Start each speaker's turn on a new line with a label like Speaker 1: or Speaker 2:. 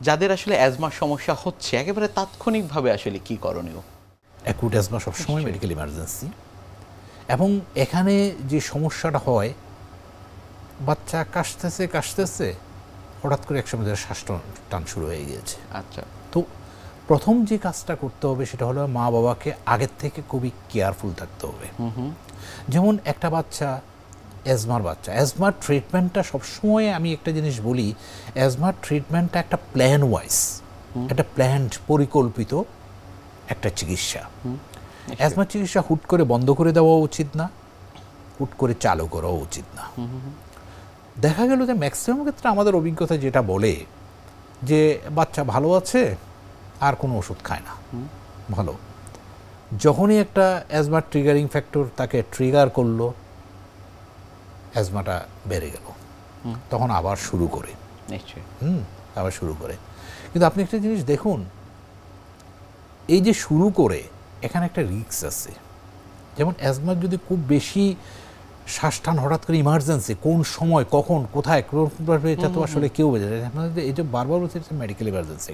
Speaker 1: যাদের আসলে অ্যাজমার সমস্যা হচ্ছে একেবারে তাৎক্ষণিকভাবে আসলে কি করণীয়?
Speaker 2: অ্যাকুট অ্যাজমা সবসময় মেডিকেল ইমার্জেন্সি, এবং এখানে যে সমস্যাটা হয়, বাচ্চা কাশতেছে হঠাৎ করে একসময় শ্বাস টান শুরু হয়ে গিয়েছে।
Speaker 1: আচ্ছা।
Speaker 2: তো প্রথম যে কাজটা করতে হবে সেটা হলো মা বাবাকে আগের থেকে খুবই কেয়ারফুল থাকতে হবে। যেমন একটা বাচ্চা, অ্যাজমার ট্রিটমেন্টটা সবসময় আমি একটা জিনিস বলি, অ্যাজমার ট্রিটমেন্টটা একটা প্ল্যান ওয়াইজ, একটা প্ল্যান্ড পরিকল্পিত একটা চিকিৎসা। অ্যাজমার চিকিৎসা হুট করে বন্ধ করে দেওয়া উচিত না, হুট করে চালু করাও উচিত না। দেখা গেল যে ম্যাক্সিমাম ক্ষেত্রে আমাদের অভিজ্ঞতা যেটা বলে যে বাচ্চা ভালো আছে আর কোনো ওষুধ খায় না, ভালো। যখনই একটা অ্যাজমার ট্রিগারিং ফ্যাক্টর তাকে ট্রিগার করলো, অ্যাজমাটা বেড়ে গেল, তখন আবার শুরু করে,
Speaker 1: নিশ্চয়ই
Speaker 2: আবার শুরু করে। কিন্তু আপনি একটা জিনিস দেখুন, এই যে শুরু করে এখানে একটা রিস্ক আছে। যেমন অ্যাজমার যদি খুব বেশি শ্বাসটান হঠাৎ করে ইমার্জেন্সি, কোন সময় কখন কোথায় এটা তো আসলে কেউ বোঝে না। এই যে বারবার বলছে মেডিকেল ইমার্জেন্সি।